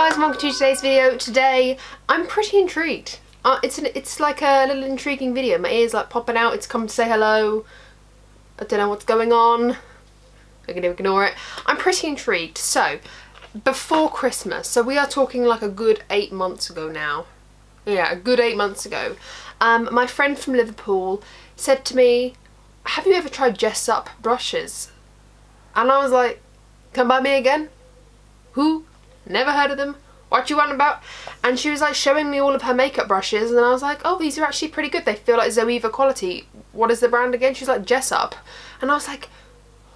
guys, welcome to today's video. Today I'm pretty intrigued. It's like a little intriguing video. My ears like popping out. It's come to say hello. I don't know what's going on. I'm gonna ignore it. I'm pretty intrigued. So before Christmas, so we are talking like a good 8 months ago now. Yeah, a good 8 months ago. My friend from Liverpool said to me, "Have you ever tried Jessup Brushes?" And I was like, "Come by me again? Who? Never heard of them. What you want about?" And she was like showing me all of her makeup brushes, and I was like, "Oh, these are actually pretty good. They feel like Zoeva quality. What is the brand again?" She's like, "Jessup." And I was like,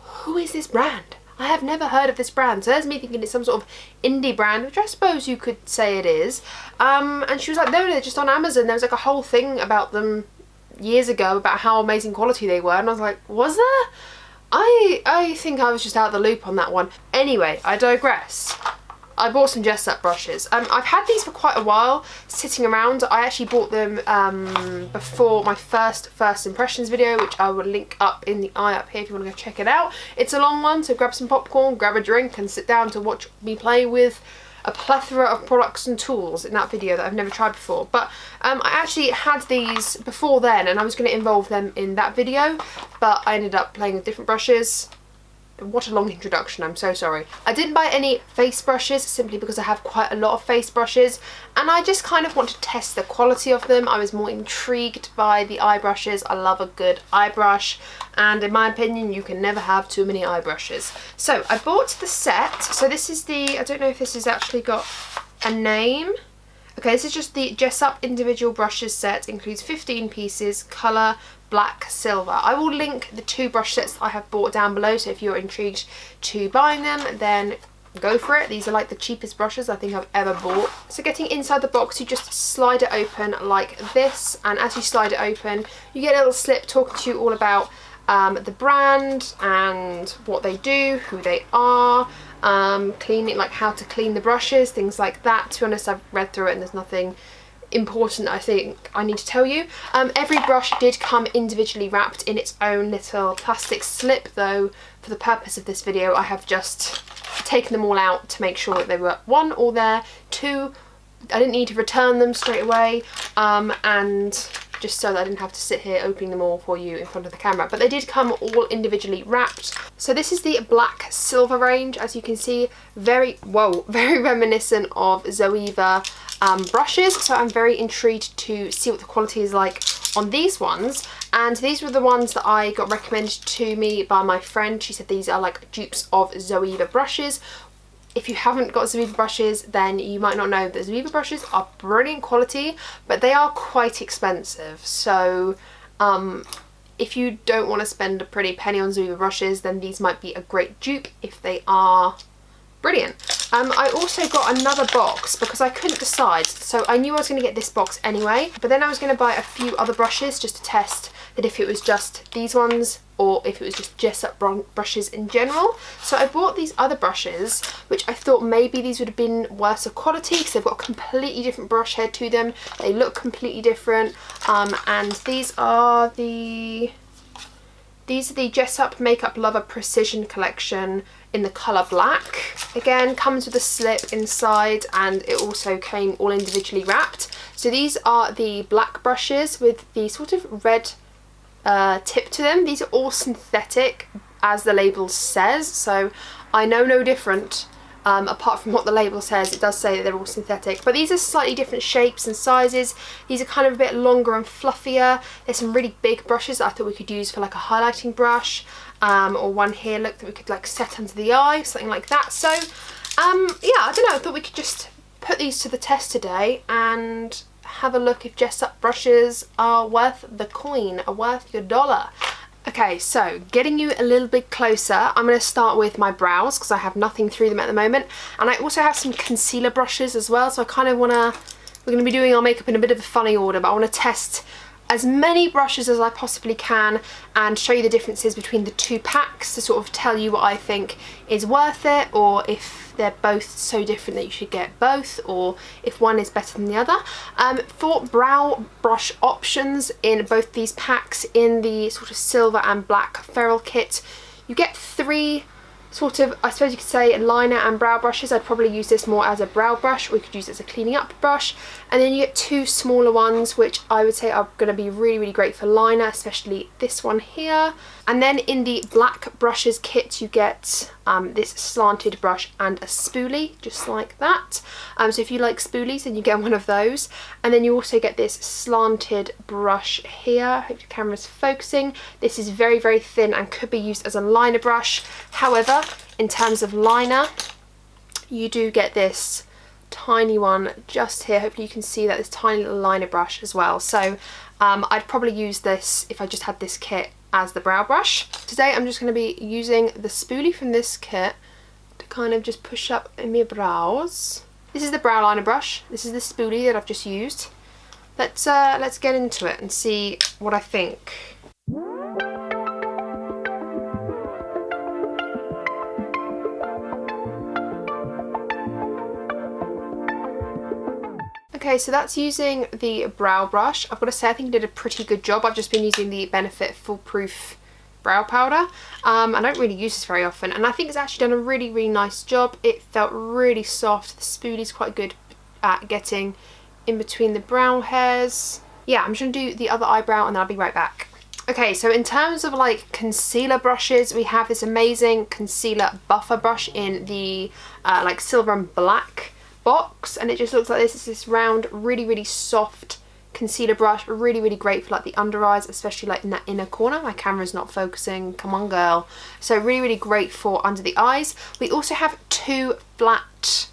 who is this brand? I have never heard of this brand. So there's me thinking it's some sort of indie brand, which I suppose you could say it is. And she was like, no, they're just on Amazon. There was like a whole thing about them years ago about how amazing quality they were. And I was like, was there? I think I was just out of the loop on that one. Anyway, I digress. I bought some Jessup brushes. I've had these for quite a while sitting around. I actually bought them before my first impressions video, which I will link up in the eye up here if you want to go check it out. It's a long one, so grab some popcorn, grab a drink and sit down to watch me play with a plethora of products and tools in that video that I've never tried before. But I actually had these before then and I was going to involve them in that video, but I ended up playing with different brushes. What a long introduction, I'm so sorry. I didn't buy any face brushes simply because I have quite a lot of face brushes and I just kind of want to test the quality of them. I was more intrigued by the eye brushes. I love a good eye brush, and in my opinion you can never have too many eye brushes. So I bought the set. So this is the, I don't know if this has actually got a name. Okay, this is just the Jessup individual brushes set. Includes 15 pieces, colour, black, silver. I will link the 2 brush sets that I have bought down below, so if you're intrigued to buying them, then go for it. These are like the cheapest brushes I think I've ever bought. So getting inside the box, you just slide it open like this, and as you slide it open, you get a little slip talking to you all about the brand and what they do, who they are, cleaning, like how to clean the brushes, things like that. To be honest, I've read through it and there's nothing important I think I need to tell you. Every brush did come individually wrapped in its own little plastic slip, though for the purpose of this video I have just taken them all out to make sure that they were 1, all there, 2, I didn't need to return them straight away, and just so that I didn't have to sit here opening them all for you in front of the camera. But they did come all individually wrapped. So this is the black silver range, as you can see, very reminiscent of Zoeva brushes. So I'm very intrigued to see what the quality is like on these ones. And these were the ones that I got recommended to me by my friend. She said these are like dupes of Zoeva brushes. If you haven't got Zoeva brushes, then you might not know that Zoeva brushes are brilliant quality, but they are quite expensive. So if you don't want to spend a pretty penny on Zoeva brushes, then these might be a great dupe if they are brilliant. I also got another box because I couldn't decide. So I knew I was going to get this box anyway, but then I was going to buy a few other brushes just to test that if it was just these ones or if it was just Jessup brushes in general. So I bought these other brushes, which I thought maybe these would have been worse quality because they've got a completely different brush head to them. They look completely different, and these are the Jessup Makeup Lover Precision Collection in the colour black. Again, comes with a slip inside and it also came all individually wrapped. So these are the black brushes with the sort of red tip to them. These are all synthetic, as the label says, so I know no different. Apart from what the label says, it does say that they're all synthetic, but these are slightly different shapes and sizes. These are kind of a bit longer and fluffier. There's some really big brushes that I thought we could use for like a highlighting brush, or one here, look, that we could like set under the eye, something like that. So yeah, I don't know, I thought we could just put these to the test today and have a look if Jessup brushes are worth the coin, are worth your dollar. Okay, so getting you a little bit closer, I'm going to start with my brows because I have nothing through them at the moment, and I also have some concealer brushes as well. So I kind of want to, we're going to be doing our makeup in a bit of a funny order, but I want to test as many brushes as I possibly can and show you the differences between the 2 packs to sort of tell you what I think is worth it, or if they're both so different that you should get both, or if one is better than the other. For brow brush options in both these packs, in the sort of silver and black feral kit, you get 3 sort of, I suppose you could say, liner and brow brushes. I'd probably use this more as a brow brush, or you could use it as a cleaning up brush. And then you get two smaller ones, which I would say are going to be really, really great for liner, especially this one here. And then in the black brushes kit, you get this slanted brush and a spoolie, just like that. So if you like spoolies, then you get one of those. And then you also get this slanted brush here. I hope your camera's focusing. This is very, very thin and could be used as a liner brush. However, in terms of liner, you do get this tiny one just here. Hopefully you can see that, this tiny little liner brush as well. So I'd probably use this if I just had this kit as the brow brush. Today I'm just going to be using the spoolie from this kit to kind of just push up in my brows. This is the brow liner brush. This is the spoolie that I've just used. Let's get into it and see what I think. Okay, so that's using the brow brush. I've got to say, I think I did a pretty good job. I've just been using the Benefit Foolproof brow powder. I don't really use this very often, and I think it's actually done a really, really nice job. It felt really soft. The spoolie's quite good at getting in between the brow hairs. Yeah, I'm just going to do the other eyebrow and then I'll be right back. Okay, so in terms of like concealer brushes, we have this amazing concealer buffer brush in the like silver and black box, and it just looks like this. It's this round, really, really soft concealer brush, really, really great for like the under eyes, especially like in that inner corner. My camera's not focusing, come on girl. So really, really great for under the eyes. We also have two flat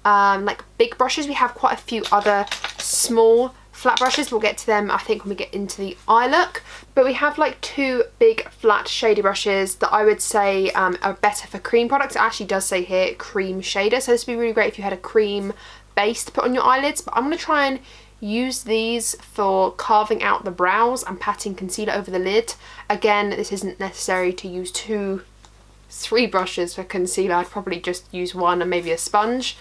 like big brushes. We have quite a few other small flat brushes. We'll get to them I think when we get into the eye look, but we have like two big flat shady brushes that I would say are better for cream products. It actually does say here cream shader, so this would be really great if you had a cream base to put on your eyelids, but I'm going to try and use these for carving out the brows and patting concealer over the lid. Again, this isn't necessary to use three brushes for concealer. I'd probably just use one and maybe a sponge.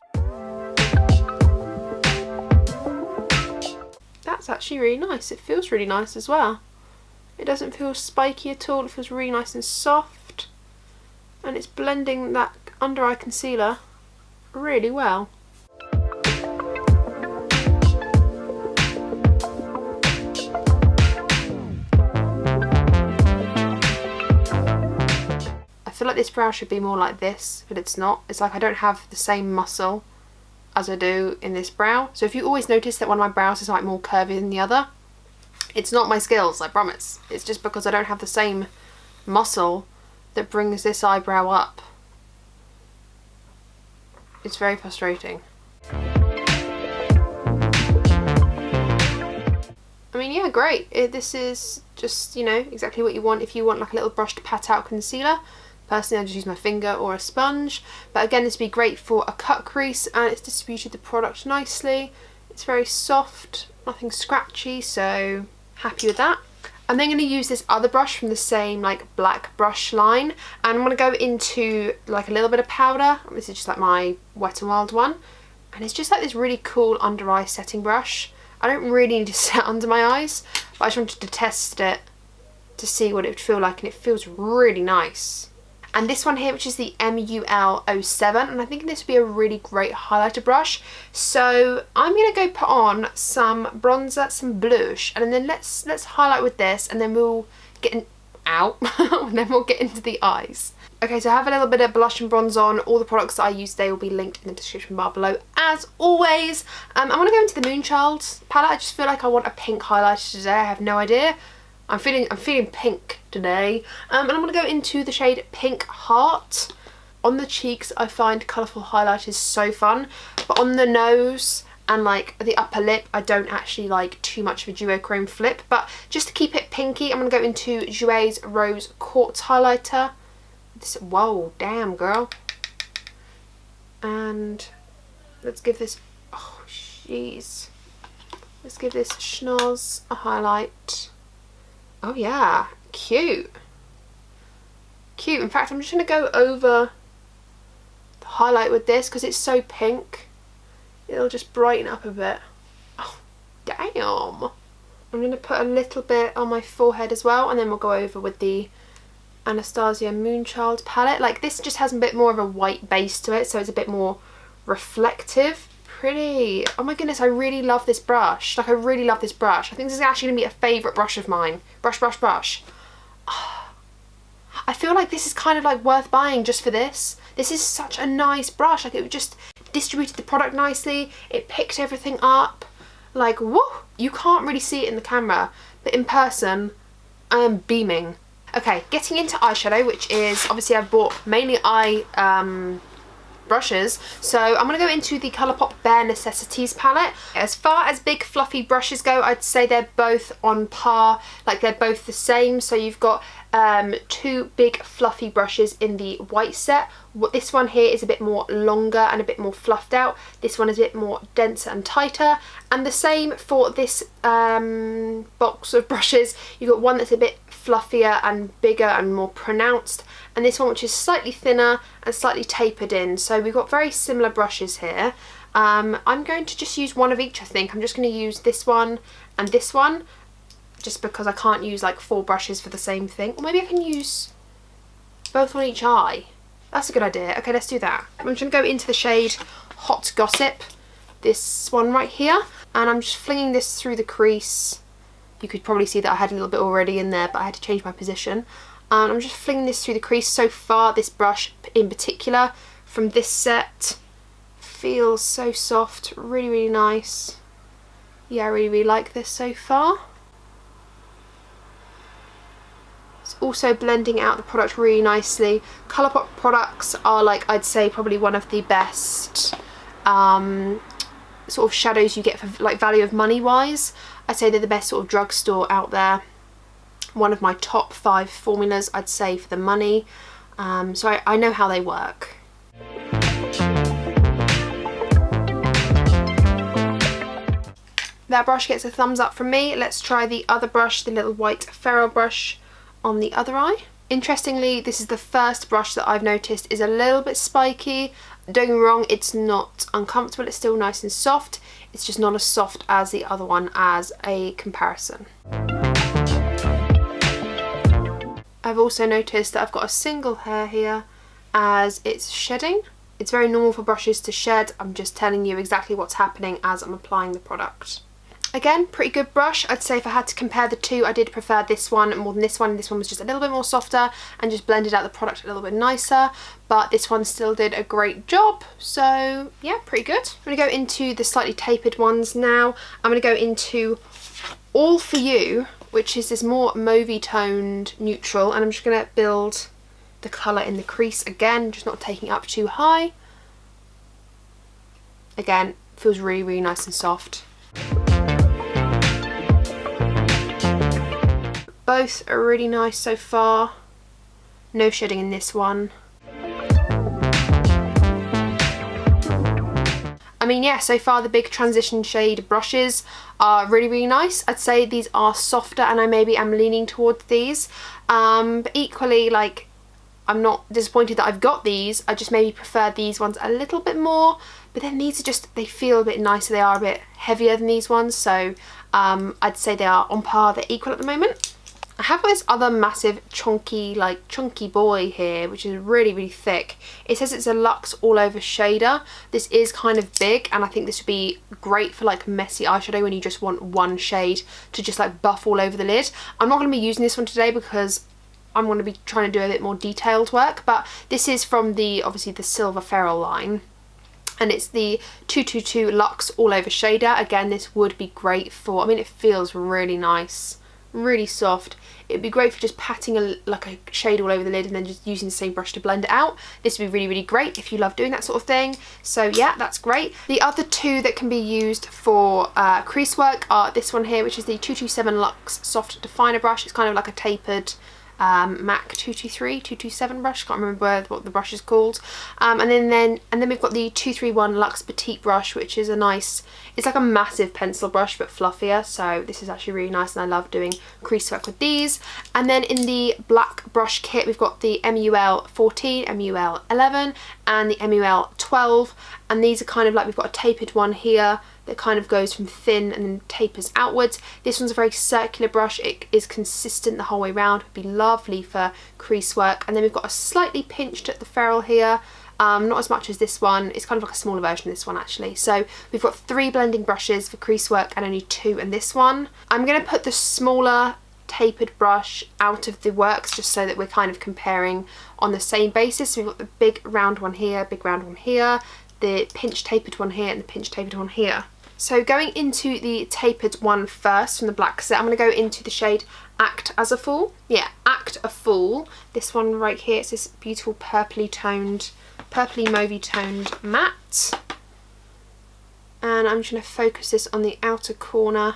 That's actually really nice. It feels really nice as well. It doesn't feel spiky at all. It feels really nice and soft, and it's blending that under eye concealer really well. I feel like this brow should be more like this, but it's not. It's like I don't have the same muscle as I do in this brow. So if you always notice that one of my brows is like more curvy than the other, it's not my skills, I promise. It's just because I don't have the same muscle that brings this eyebrow up. It's very frustrating. I mean, yeah, great. This is just, you know, exactly what you want if you want like a little brush to pat out concealer. Personally, I just use my finger or a sponge, but again, this would be great for a cut crease, and it's distributed the product nicely. It's very soft, nothing scratchy, so happy with that. I'm then going to use this other brush from the same like black brush line, and I'm going to go into like a little bit of powder. This is just like my Wet n Wild one, and it's just like this really cool under eye setting brush. I don't really need to set under my eyes, but I just wanted to test it to see what it would feel like, and it feels really nice. And this one here, which is the MUL07, and I think this would be a really great highlighter brush. So I'm going to go put on some bronzer, some blush, and then let's highlight with this, and then we'll get and then we'll get into the eyes. Okay, so I have a little bit of blush and bronze on. All the products that I use today will be linked in the description bar below, as always. I'm going to go into the Moonchild palette. I just feel like I want a pink highlighter today. I have no idea. I'm feeling pink today, and I'm going to go into the shade Pink Heart. On the cheeks, I find colourful highlighters so fun, but on the nose and like the upper lip, I don't actually like too much of a duochrome flip. But just to keep it pinky, I'm going to go into Jouer's Rose Quartz highlighter. This, whoa, damn girl. And let's give this, oh jeez, let's give this schnoz a highlight. Oh yeah, cute. Cute. In fact, I'm just going to go over the highlight with this because it's so pink. It'll just brighten up a bit. Oh, damn. I'm going to put a little bit on my forehead as well, and then we'll go over with the Anastasia Moonchild palette. Like, this just has a bit more of a white base to it, so it's a bit more reflective. Pretty. Oh my goodness, I really love this brush. Like, I really love this brush. I think this is actually going to be a favourite brush of mine. Brush, brush, brush. I feel like this is kind of like worth buying just for this. This is such a nice brush. Like, it just distributed the product nicely. It picked everything up. Like, woo! You can't really see it in the camera, but in person, I am beaming. Okay, getting into eyeshadow, which is, obviously I've bought mainly eye brushes, so I'm going to go into the Colourpop Bare Necessities palette. As far as big fluffy brushes go, I'd say they're both on par, like they're both the same. So you've got two big fluffy brushes in the white set. This one here is a bit more longer and a bit more fluffed out. This one is a bit more denser and tighter, and the same for this box of brushes. You've got one that's a bit fluffier and bigger and more pronounced, and this one which is slightly thinner and slightly tapered in. So we've got very similar brushes here. I'm going to just use one of each, I think. I'm just going to use this one and this one, just because I can't use like 4 brushes for the same thing. Or maybe I can use both on each eye. That's a good idea. Okay, let's do that. I'm just going to go into the shade Hot Gossip, this one right here, and I'm just flinging this through the crease. You could probably see that I had a little bit already in there, but I had to change my position. I'm just flinging this through the crease. So far, this brush in particular from this set feels so soft, really, really nice. Yeah, I really, really like this so far. It's also blending out the product really nicely. Colourpop products are, like, I'd say probably one of the best sort of shadows you get for like value of money wise. I'd say they're the best sort of drugstore out there. One of my top 5 formulas, I'd say, for the money. So I know how they work. That brush gets a thumbs up from me. Let's try the other brush, the little white ferrule brush on the other eye. Interestingly, this is the first brush that I've noticed is a little bit spiky. Don't get me wrong, it's not uncomfortable, it's still nice and soft. It's just not as soft as the other one as a comparison. I've also noticed that I've got a single hair here as it's shedding. It's very normal for brushes to shed. I'm just telling you exactly what's happening as I'm applying the product. Again, pretty good brush. I'd say if I had to compare the two, I did prefer this one more than this one. This one was just a little bit more softer and just blended out the product a little bit nicer, but this one still did a great job. So yeah, pretty good. I'm gonna go into the slightly tapered ones now. I'm gonna go into All For You, which is this more mauvey toned neutral, and I'm just gonna build the colour in the crease again, just not taking it up too high. Again, feels really, really nice and soft. Both are really nice so far. No shedding in this one. I mean, yeah, so far the big transition shade brushes are really, really nice. I'd say these are softer and I maybe am leaning towards these. But equally, like, I'm not disappointed that I've got these. I just maybe prefer these ones a little bit more. But then these are just, they feel a bit nicer. They are a bit heavier than these ones. So I'd say they are on par, they're equal at the moment. I have got this other massive chunky boy here, which is really, really thick. It says it's a Luxe All Over shader. This is kind of big, and I think this would be great for like messy eyeshadow when you just want one shade to just like buff all over the lid. I'm not going to be using this one today because I'm going to be trying to do a bit more detailed work, but this is from the, obviously, the Silver Ferrule line. And it's the 222 Luxe All Over shader. Again, this would be great for, I mean, it feels really nice, really soft. It'd be great for just patting a shade all over the lid and then just using the same brush to blend it out. This would be really, really great if you love doing that sort of thing. So yeah, that's great. The other two that can be used for crease work are this one here, which is the 227 Luxe Soft Definer brush. It's kind of like a tapered MAC 227 brush. Can't remember what the brush is called. And then we've got the 231 Luxe Petite brush, which is a nice, it's like a massive pencil brush but fluffier. So this is actually really nice, and I love doing crease work with these. And then in the black brush kit, we've got the MUL 14, MUL 11, and the MUL 12. And these are kind of like, we've got a tapered one here, that kind of goes from thin and then tapers outwards. This one's a very circular brush. It is consistent the whole way around. It would be lovely for crease work. And then we've got a slightly pinched at the ferrule here. Not as much as this one. It's kind of like a smaller version of this one actually. So we've got 3 blending brushes for crease work and only 2 in this one. I'm going to put the smaller tapered brush out of the works just so that we're kind of comparing on the same basis. So we've got the big round one here, big round one here, the pinch tapered one here and the pinch tapered one here. So going into the tapered one first from the black set, I'm going to go into the shade Act as a Fool. Yeah, Act a Fool. This one right here, it's this beautiful purpley mauvey toned matte. And I'm just going to focus this on the outer corner.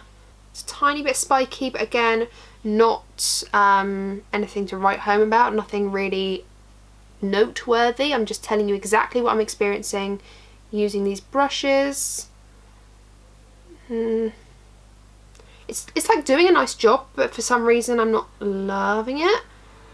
It's a tiny bit spiky, but again, not anything to write home about, nothing really noteworthy. I'm just telling you exactly what I'm experiencing using these brushes. It's like doing a nice job, but for some reason I'm not loving it.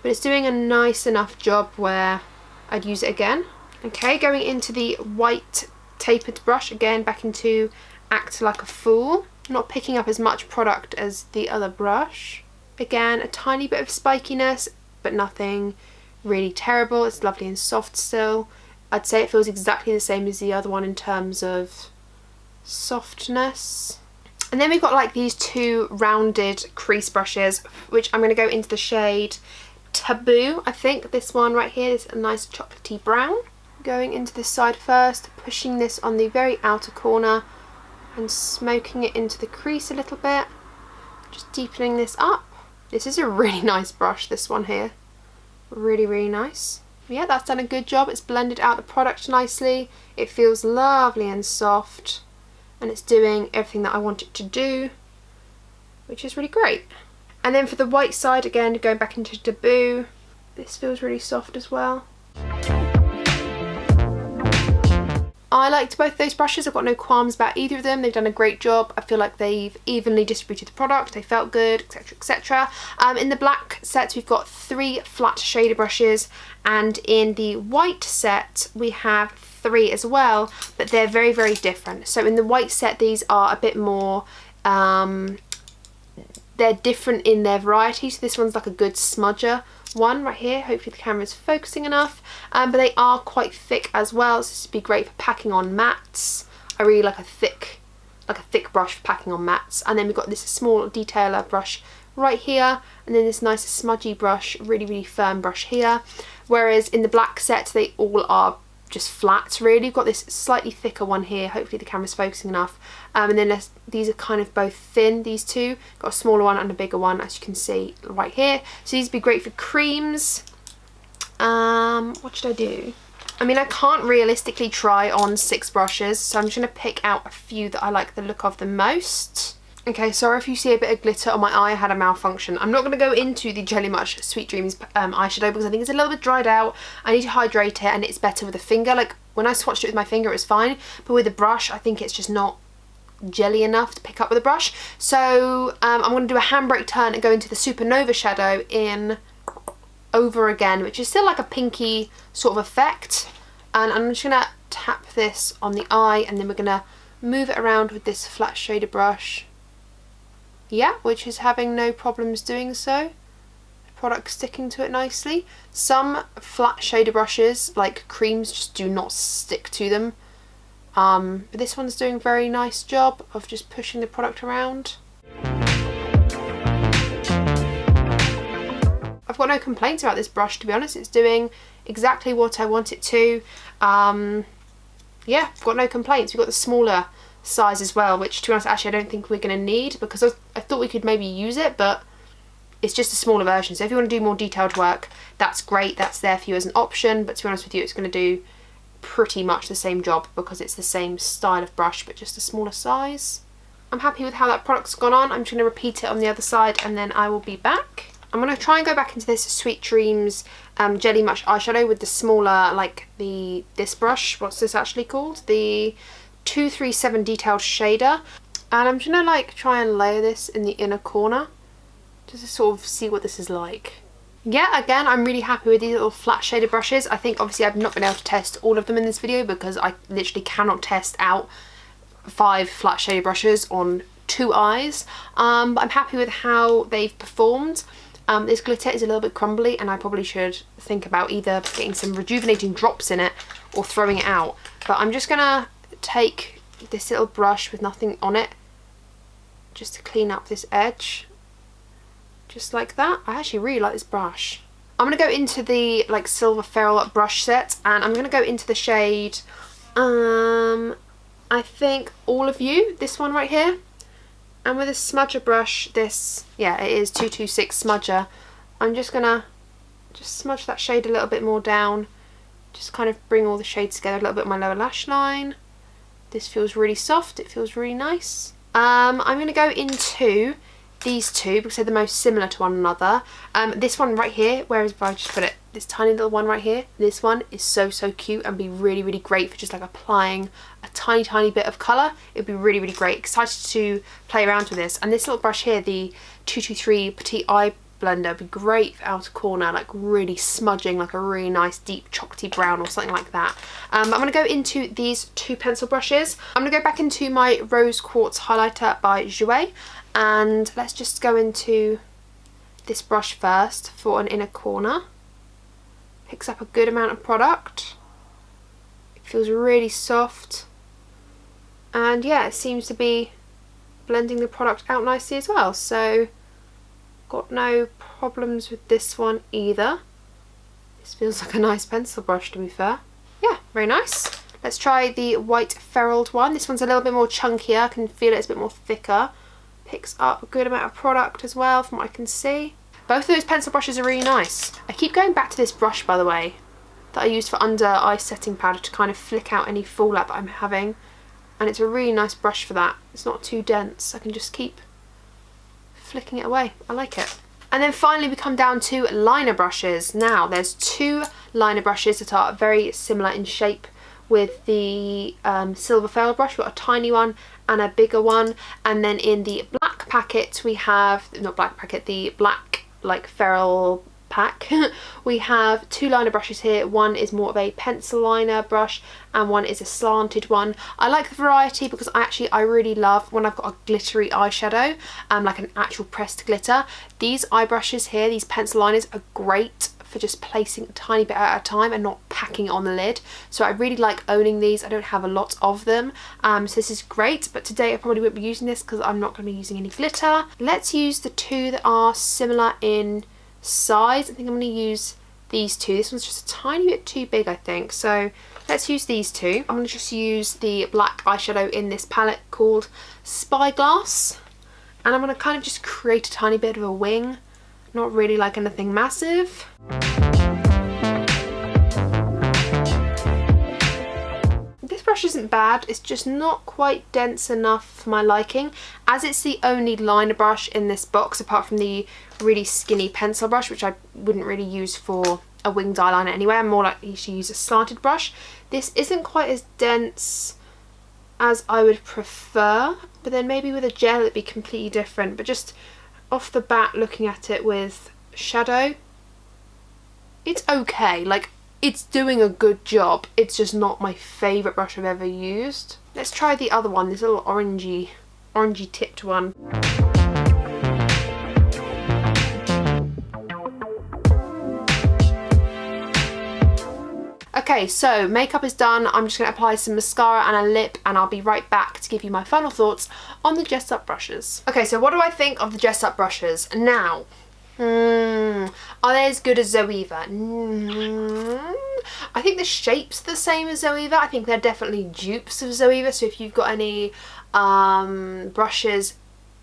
But it's doing a nice enough job where I'd use it again. Okay, going into the white tapered brush again, back into Act Like a Fool. Not picking up as much product as the other brush. Again, a tiny bit of spikiness, but nothing really terrible. It's lovely and soft still. I'd say it feels exactly the same as the other one in terms of softness. And then we've got like these 2 rounded crease brushes, which I'm going to go into the shade Taboo. I think this one right here is a nice chocolatey brown. Going into this side first, pushing this on the very outer corner and smoking it into the crease a little bit, just deepening this up. This is a really nice brush, this one here. Really, really nice. Yeah, that's done a good job. It's blended out the product nicely. It feels lovely and soft, and it's doing everything that I want it to do, which is really great. And then for the white side, again, going back into Taboo, this feels really soft as well. I liked both those brushes. I've got no qualms about either of them. They've done a great job. I feel like they've evenly distributed the product. They felt good, etc, etc. In the black set, we've got 3 flat shader brushes, and in the white set, we have 3 as well, but they're very, very different. So in the white set, these are a bit more, they're different in their variety. So this one's like a good smudger one right here. Hopefully the camera's focusing enough, but they are quite thick as well, so this would be great for packing on mattes. I really like a thick brush for packing on mattes. And then we've got this small detailer brush right here, and then this nice smudgy brush, really, really firm brush here. Whereas in the black set, they all are just flat really. We've got this slightly thicker one here, hopefully the camera's focusing enough, and then these are kind of both thin, these two. Got a smaller one and a bigger one, as you can see right here. So these would be great for creams. What should I do? I mean, I can't realistically try on 6 brushes, so I'm just going to pick out a few that I like the look of the most. Okay, sorry if you see a bit of glitter on my eye. I had a malfunction. I'm not going to go into the Jelly Much Sweet Dreams eyeshadow because I think it's a little bit dried out. I need to hydrate it, and it's better with a finger. Like, when I swatched it with my finger, it was fine, but with a brush, I think it's just not jelly enough to pick up with a brush. So I'm going to do a handbrake turn and go into the Supernova shadow in Over Again, which is still like a pinky sort of effect. And I'm just going to tap this on the eye, and then we're going to move it around with this flat shader brush. Yeah, which is having no problems doing so. The product's sticking to it nicely. Some flat shader brushes, like creams, just do not stick to them. But this one's doing a very nice job of just pushing the product around. I've got no complaints about this brush, to be honest. It's doing exactly what I want it to. Yeah, I've got no complaints. We've got the smaller size as well, which, to be honest, actually I don't think we're going to need, because I thought we could maybe use it, but it's just a smaller version. So if you want to do more detailed work, that's great, that's there for you as an option, but to be honest with you, it's going to do pretty much the same job because it's the same style of brush but just a smaller size. I'm happy with how that product's gone on. I'm just going to repeat it on the other side and then I will be back. I'm going to try and go back into this Sweet Dreams Jelly Much eyeshadow with the smaller, like this brush. What's this actually called? The 237 Detailed Shader. And I'm just going to like try and layer this in the inner corner just to sort of see what this is like. Yeah, again, I'm really happy with these little flat shader brushes. I think obviously I've not been able to test all of them in this video because I literally cannot test out 5 flat shade brushes on 2 eyes, but I'm happy with how they've performed. This glitter is a little bit crumbly and I probably should think about either getting some rejuvenating drops in it or throwing it out. But I'm just gonna take this little brush with nothing on it just to clean up this edge. Just like that. I actually really like this brush. I'm going to go into the like silver ferrule brush set and I'm going to go into the shade, I think All of You, this one right here. And with a smudger brush, this, yeah, it is 226 smudger. I'm just going to just smudge that shade a little bit more down. Just kind of bring all the shades together, a little bit on my lower lash line. This feels really soft, it feels really nice. I'm going to go into these two because they're the most similar to one another. This one right here, where is, if I just put it, this tiny little one right here, this one is so cute and be really great for just like applying a tiny bit of colour. It'd be really great. Excited to play around with this. And this little brush here, the 223 Petite Eye Blender, would be great for outer corner, like really smudging like a really nice deep chocolatey brown or something like that. I'm going to go into these 2 pencil brushes. I'm going to go back into my Rose Quartz highlighter by Zoeva, and let's just go into this brush first for an inner corner. Picks up a good amount of product. It feels really soft, and yeah, it seems to be blending the product out nicely as well, so got no problems with this one either. This feels like a nice pencil brush, to be fair. Yeah, very nice. Let's try the white ferruled one. This one's a little bit more chunkier. I can feel it's a bit more thicker. Picks up a good amount of product as well from what I can see. Both of those pencil brushes are really nice. I keep going back to this brush, by the way, that I used for under eye setting powder to kind of flick out any fallout that I'm having. And it's a really nice brush for that. It's not too dense. I can just keep flicking it away. I like it. And then finally we come down to liner brushes. Now there's 2 liner brushes that are very similar in shape with the silver ferrule brush. We've got a tiny one and a bigger one, and then in the black packet we have, not black packet, the black like ferrule pack, we have 2 liner brushes here. One is more of a pencil liner brush and one is a slanted one. I like the variety because I really love when I've got a glittery eyeshadow, like an actual pressed glitter. These eye brushes here, these pencil liners, are great for just placing a tiny bit at a time and not packing it on the lid. So I really like owning these. I don't have a lot of them, so this is great, but today I probably won't be using this because I'm not going to be using any glitter. Let's use the 2 that are similar in size. I think I'm going to use these 2. This one's just a tiny bit too big, I think, so let's use these 2. I'm going to just use the black eyeshadow in this palette called Spyglass, and I'm going to kind of just create a tiny bit of a wing, not really like anything massive. This brush isn't bad, it's just not quite dense enough for my liking, as it's the only liner brush in this box apart from the really skinny pencil brush, which I wouldn't really use for a winged eyeliner anyway. I'm more likely to use a slanted brush. This isn't quite as dense as I would prefer, but then maybe with a gel it'd be completely different. But just off the bat, looking at it with shadow, it's okay. Like, it's doing a good job. It's just not my favourite brush I've ever used. Let's try the other one, this little orangey tipped one. Okay, so makeup is done. I'm just going to apply some mascara and a lip, and I'll be right back to give you my final thoughts on the Jessup brushes. Okay, so what do I think of the Jessup brushes? Now, are they as good as Zoeva? I think the shape's the same as Zoeva. I think they're definitely dupes of Zoeva, so if you've got any brushes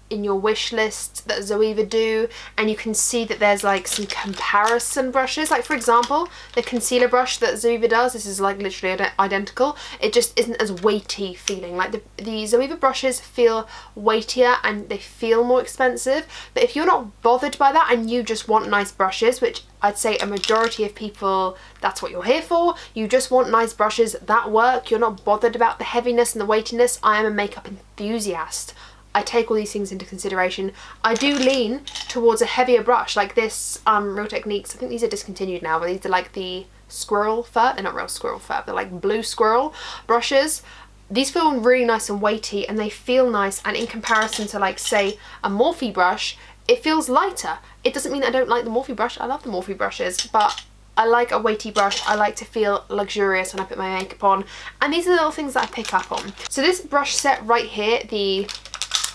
in your wish list that Zoeva do, and you can see that there's like some comparison brushes, like for example the concealer brush that Zoeva does, this is like literally identical. It just isn't as weighty feeling. Like the Zoeva brushes feel weightier and they feel more expensive, but if you're not bothered by that and you just want nice brushes, which I'd say a majority of people, that's what you're here for, you just want nice brushes that work, you're not bothered about the heaviness and the weightiness. I am a makeup enthusiast. I take all these things into consideration. I do lean towards a heavier brush like this Real Techniques. I think these are discontinued now, but these are like the squirrel fur. They're not real squirrel fur, they're like blue squirrel brushes. These feel really nice and weighty, and they feel nice, and in comparison to like say a Morphe brush, it feels lighter. It doesn't mean that I don't like the Morphe brush. I love the Morphe brushes, but I like a weighty brush. I like to feel luxurious when I put my makeup on, and these are the little things that I pick up on. So this brush set right here, the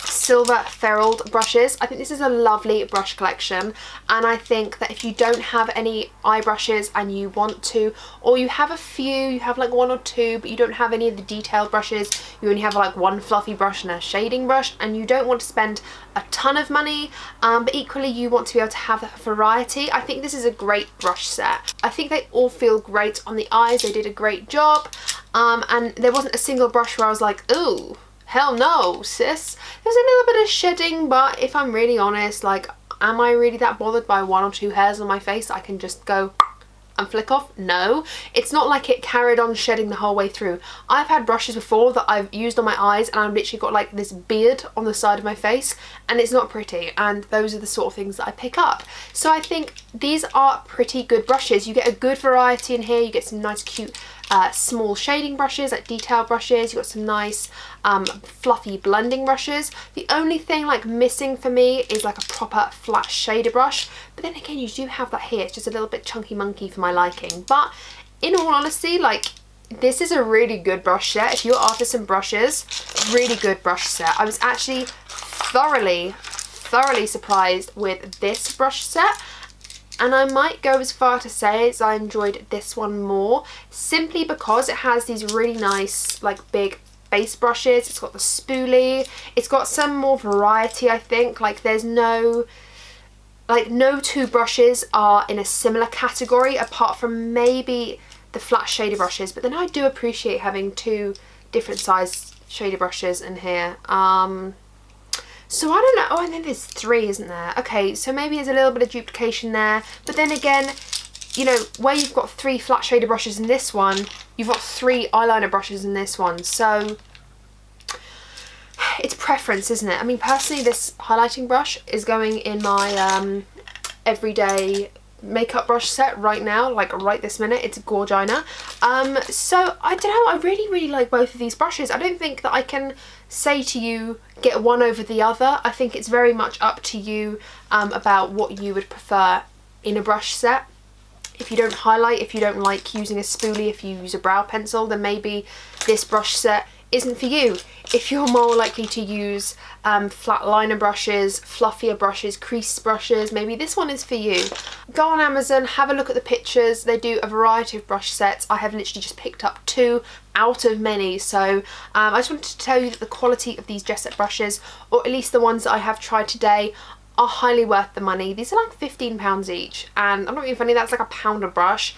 Silver Ferruled brushes, I think this is a lovely brush collection, and I think that if you don't have any eye brushes and you want to, or you have a few, you have like 1 or 2, but you don't have any of the detailed brushes, you only have like one fluffy brush and a shading brush, and you don't want to spend a ton of money, but equally you want to be able to have that variety, I think this is a great brush set. I think they all feel great on the eyes. They did a great job, and there wasn't a single brush where I was like, ooh, hell no, sis. There's a little bit of shedding, but if I'm really honest, like, am I really that bothered by 1 or 2 hairs on my face I can just go and flick off? No. It's not like it carried on shedding the whole way through. I've had brushes before that I've used on my eyes and I've literally got like this beard on the side of my face, and it's not pretty, and those are the sort of things that I pick up. So I think these are pretty good brushes. You get a good variety in here. You get some nice cute small shading brushes, like detail brushes. You've got some nice fluffy blending brushes. The only thing like missing for me is like a proper flat shader brush, but then again you do have that here. It's just a little bit chunky monkey for my liking, but in all honesty, like, this is a really good brush set. If you're after some brushes, really good brush set. I was actually thoroughly surprised with this brush set, and I might go as far to say as I enjoyed this one more, simply because it has these really nice like big base brushes. It's got the spoolie, it's got some more variety, I think. Like, there's no 2 brushes are in a similar category apart from maybe the flat shader brushes, but then I do appreciate having 2 different size shader brushes in here. So I don't know. Oh, and then there's 3, isn't there? Okay, so maybe there's a little bit of duplication there, but then again, you know, where you've got 3 flat shader brushes in this one, you've got 3 eyeliner brushes in this one, so it's preference, isn't it? I mean, personally, this highlighting brush is going in my everyday makeup brush set right now, like right this minute. It's a Gorgina. So I don't know, I really like both of these brushes. I don't think that I can say to you get one over the other. I think it's very much up to you about what you would prefer in a brush set. If you don't highlight, if you don't like using a spoolie, if you use a brow pencil, then maybe this brush set isn't for you. If you're more likely to use flat liner brushes, fluffier brushes, crease brushes, maybe this one is for you. Go on Amazon, have a look at the pictures. They do a variety of brush sets. I have literally just picked up 2 out of many, so I just wanted to tell you that the quality of these Jessup brushes, or at least the ones that I have tried today, are highly worth the money. These are like £15 each, and I'm not being funny, that's like £1 a brush.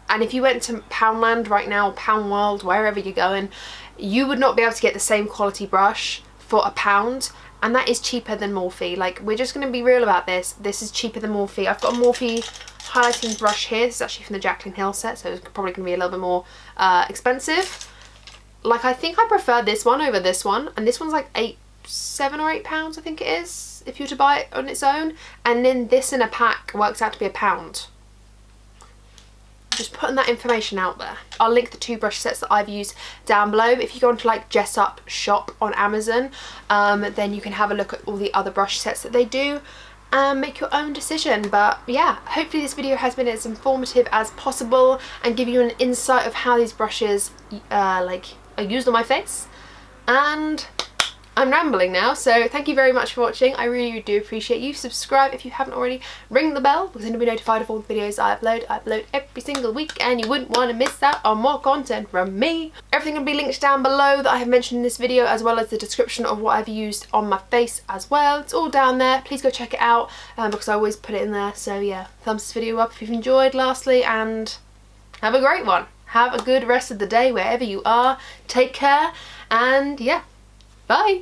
And if you went to Poundland right now, or Pound World, wherever you're going, you would not be able to get the same quality brush for £1, and that is cheaper than Morphe. Like, we're just going to be real about this. This is cheaper than Morphe. I've got a Morphe highlighting brush here. This is actually from the Jaclyn Hill set, so it's probably going to be a little bit more expensive. Like, I think I prefer this one over this one, and this one's like £7 or £8, I think it is, if you were to buy it on its own, and then this in a pack works out to be £1. Just putting that information out there. I'll link the 2 brush sets that I've used down below. If you go onto like Jessup shop on Amazon, then you can have a look at all the other brush sets that they do and make your own decision. But yeah, hopefully this video has been as informative as possible and give you an insight of how these brushes are used on my face. And I'm rambling now, so thank you very much for watching. I really do appreciate you. Subscribe if you haven't already. Ring the bell because then you'll be notified of all the videos I upload. I upload every single week and you wouldn't want to miss out on more content from me. Everything will be linked down below that I have mentioned in this video, as well as the description of what I've used on my face as well. It's all down there. Please go check it out because I always put it in there. So yeah, thumbs this video up if you've enjoyed lastly, and have a great one. Have a good rest of the day wherever you are. Take care, and yeah. Bye!